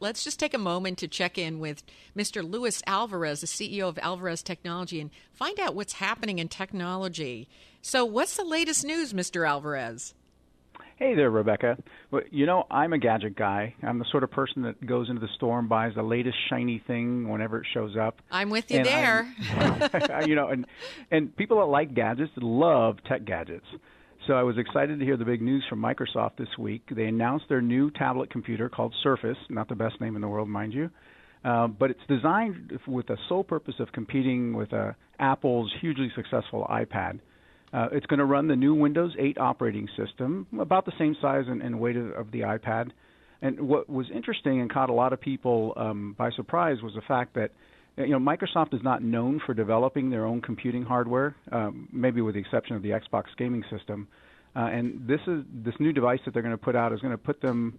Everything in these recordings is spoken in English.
let's just take a moment to check in with Mr. Luis Alvarez, the CEO of Alvarez Technology, and find out what's happening in technology. So what's the latest news, Mr. Alvarez? Hey there, Rebecca. Well, you know, I'm a gadget guy. I'm the sort of person that goes into the store and buys the latest shiny thing whenever it shows up. I'm with you there. You know, and people that like gadgets love tech gadgets. So I was excited to hear the big news from Microsoft this week. They announced their new tablet computer called Surface, not the best name in the world, mind you, but it's designed with the sole purpose of competing with Apple's hugely successful iPad. It's going to run the new Windows 8 operating system, about the same size and weight of the iPad. And what was interesting and caught a lot of people by surprise was the fact that Microsoft is not known for developing their own computing hardware, maybe with the exception of the Xbox gaming system. And this new device that they're going to put out is going to put them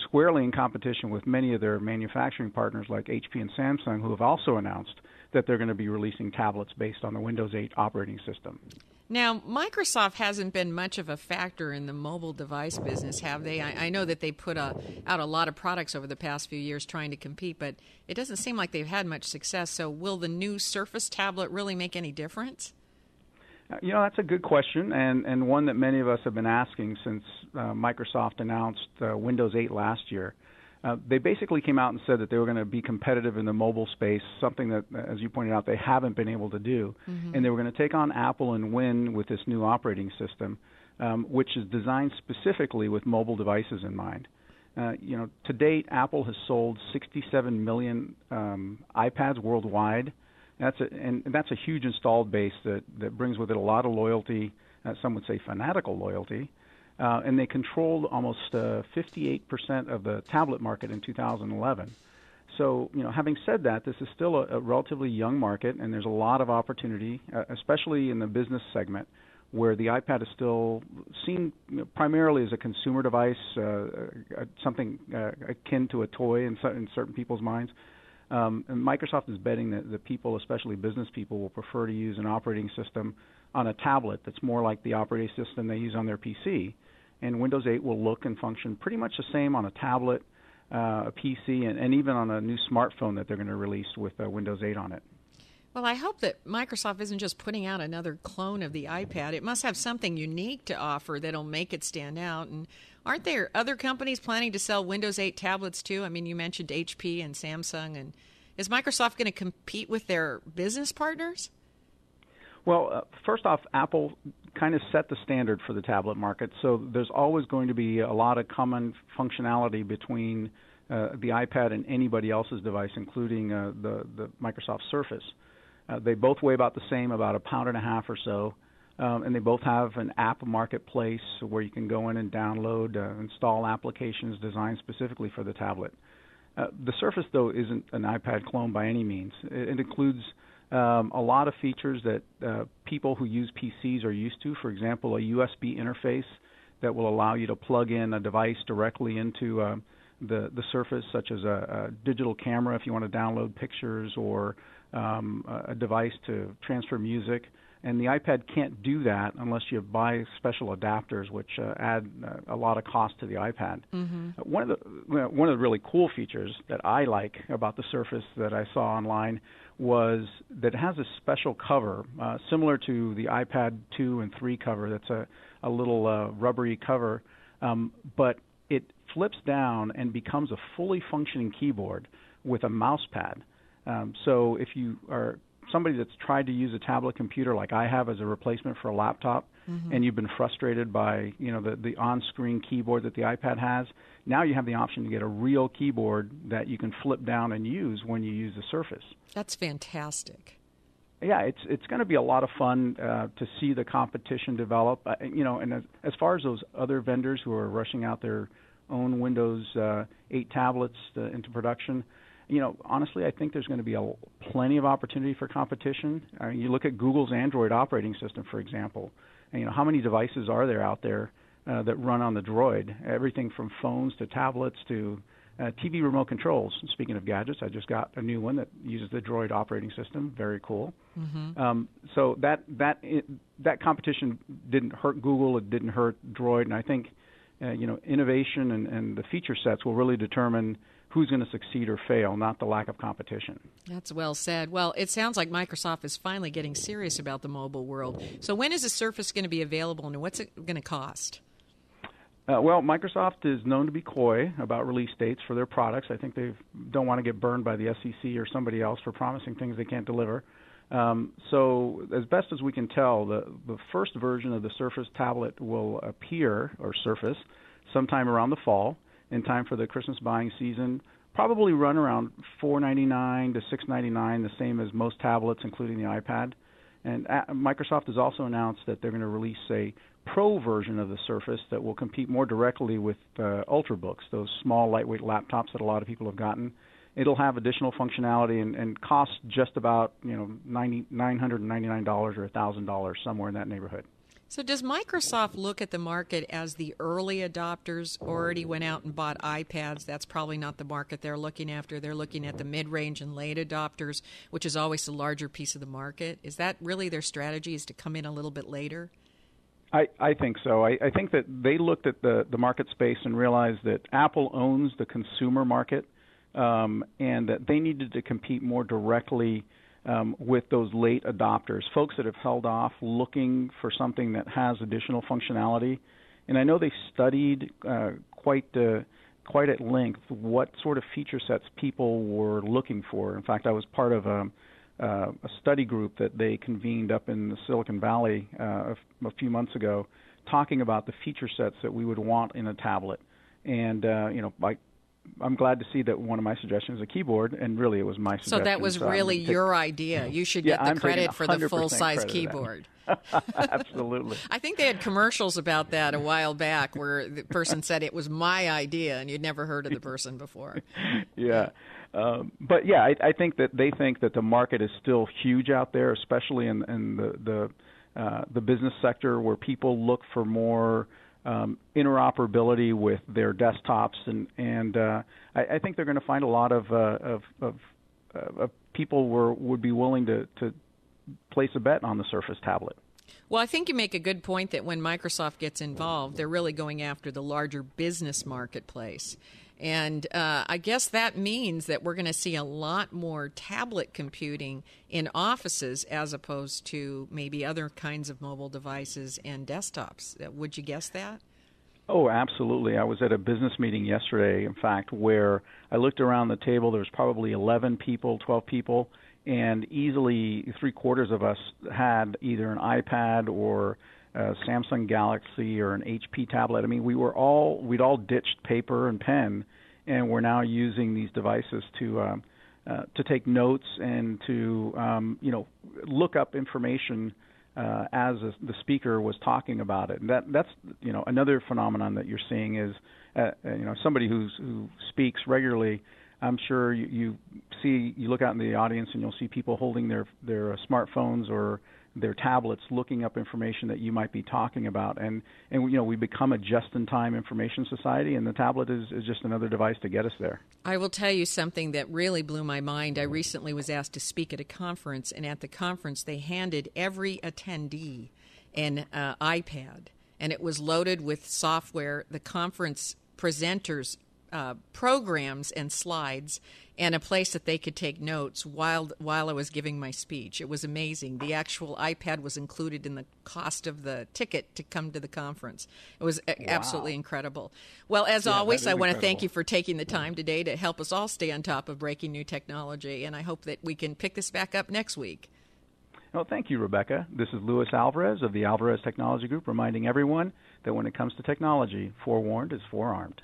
squarely in competition with many of their manufacturing partners like HP and Samsung, who have also announced that they're going to be releasing tablets based on the Windows 8 operating system. Now, Microsoft hasn't been much of a factor in the mobile device business, have they? I know that they put out a lot of products over the past few years trying to compete, but it doesn't seem like they've had much success. So will the new Surface tablet really make any difference? That's a good question, and one that many of us have been asking since Microsoft announced Windows 8 last year. They basically came out and said that they were going to be competitive in the mobile space, something that, as you pointed out, they haven't been able to do. Mm-hmm. And they were going to take on Apple and win with this new operating system, which is designed specifically with mobile devices in mind. To date, Apple has sold 67 million iPads worldwide. That's a huge installed base that brings with it a lot of loyalty, some would say fanatical loyalty. And they controlled almost 58% of the tablet market in 2011. So, having said that, this is still a relatively young market, and there's a lot of opportunity, especially in the business segment, where the iPad is still seen primarily as a consumer device, something akin to a toy in certain people's minds. And Microsoft is betting that the people, especially business people, will prefer to use an operating system on a tablet that's more like the operating system they use on their PC. And Windows 8 will look and function pretty much the same on a tablet, a PC, and even on a new smartphone that they're going to release with Windows 8 on it. Well, I hope that Microsoft isn't just putting out another clone of the iPad. It must have something unique to offer that'll make it stand out. And aren't there other companies planning to sell Windows 8 tablets too? I mean, you mentioned HP and Samsung. And is Microsoft going to compete with their business partners? Well, first off, Apple kind of set the standard for the tablet market, so there's always going to be a lot of common functionality between the iPad and anybody else's device, including the Microsoft Surface. They both weigh about the same, about 1.5 pounds or so, and they both have an app marketplace where you can go in and download, install applications designed specifically for the tablet. The Surface, though, isn't an iPad clone by any means. It includes a lot of features that people who use PCs are used to. For example, a USB interface that will allow you to plug in a device directly into the Surface, such as a digital camera if you want to download pictures, or a device to transfer music. And the iPad can't do that unless you buy special adapters, which add a lot of cost to the iPad. Mm-hmm. One of the really cool features that I like about the Surface that I saw online was that it has a special cover, similar to the iPad 2 and 3 cover. That's a little rubbery cover, but it flips down and becomes a fully functioning keyboard with a mouse pad. So if you are somebody that's tried to use a tablet computer like I have as a replacement for a laptop, mm-hmm. and you've been frustrated by the on-screen keyboard that the iPad has, now you have the option to get a real keyboard that you can flip down and use when you use the Surface. That's fantastic. Yeah, it's going to be a lot of fun to see the competition develop. And as far as those other vendors who are rushing out their own Windows 8 tablets into production, honestly, I think there's going to be plenty of opportunity for competition. You look at Google's Android operating system, for example, and how many devices are there out there that run on the Droid? Everything from phones to tablets to TV remote controls. Speaking of gadgets, I just got a new one that uses the Droid operating system. Very cool. Mm-hmm. So that competition didn't hurt Google. It didn't hurt Droid, and I think innovation and the feature sets will really determine who's going to succeed or fail, not the lack of competition. That's well said. Well, it sounds like Microsoft is finally getting serious about the mobile world. So when is the Surface going to be available, and what's it going to cost? Well, Microsoft is known to be coy about release dates for their products. I think they don't want to get burned by the SEC or somebody else for promising things they can't deliver. So as best as we can tell, the first version of the Surface tablet will appear, or Surface, sometime around the fall, in time for the Christmas buying season. Probably run around $499 to $699, the same as most tablets, including the iPad. And Microsoft has also announced that they're going to release a Pro version of the Surface that will compete more directly with Ultrabooks, those small, lightweight laptops that a lot of people have gotten. It'll have additional functionality and cost just about $999 or $1,000, somewhere in that neighborhood. So does Microsoft look at the market as the early adopters already went out and bought iPads? That's probably not the market they're looking after. They're looking at the mid-range and late adopters, which is always the larger piece of the market. Is that really their strategy, is to come in a little bit later? I think so. I think that they looked at the market space and realized that Apple owns the consumer market, and that they needed to compete more directly with those late adopters, folks that have held off looking for something that has additional functionality. And I know they studied quite at length what sort of feature sets people were looking for. In fact, I was part of a study group that they convened up in the Silicon Valley a few months ago, talking about the feature sets that we would want in a tablet. And I'm glad to see that one of my suggestions is a keyboard, and really it was my suggestion. So that was really your idea. You should get the credit for the full-size keyboard. Absolutely. I think they had commercials about that a while back where the person said it was my idea, and you'd never heard of the person before. Yeah. But yeah, I think that they think that the market is still huge out there, especially in the business sector, where people look for more interoperability with their desktops, and I think they're going to find a lot of people would be willing to place a bet on the Surface tablet. Well, I think you make a good point that when Microsoft gets involved, they're really going after the larger business marketplace. And I guess that means that we're going to see a lot more tablet computing in offices as opposed to maybe other kinds of mobile devices and desktops. Would you guess that? Oh, absolutely. I was at a business meeting yesterday, in fact, where I looked around the table. There was probably 11 people, 12 people, and easily three-quarters of us had either an iPad or a Samsung Galaxy or an HP tablet. I mean, we'd all ditched paper and pen, and we're now using these devices to take notes and to look up information as the speaker was talking about it. And that's another phenomenon that you're seeing is somebody who speaks regularly. I'm sure you look out in the audience and you'll see people holding their smartphones or their tablets looking up information that you might be talking about. And we become a just-in-time information society, and the tablet is just another device to get us there. I will tell you something that really blew my mind. I recently was asked to speak at a conference, and at the conference they handed every attendee an iPad, and it was loaded with software, the conference presenters' programs and slides, and a place that they could take notes while I was giving my speech. It was amazing. The actual iPad was included in the cost of the ticket to come to the conference. It was absolutely incredible. Well, as always, I want to thank you for taking the time today to help us all stay on top of breaking new technology, and I hope that we can pick this back up next week. Well, thank you, Rebecca. This is Louis Alvarez of the Alvarez Technology Group, reminding everyone that when it comes to technology, forewarned is forearmed.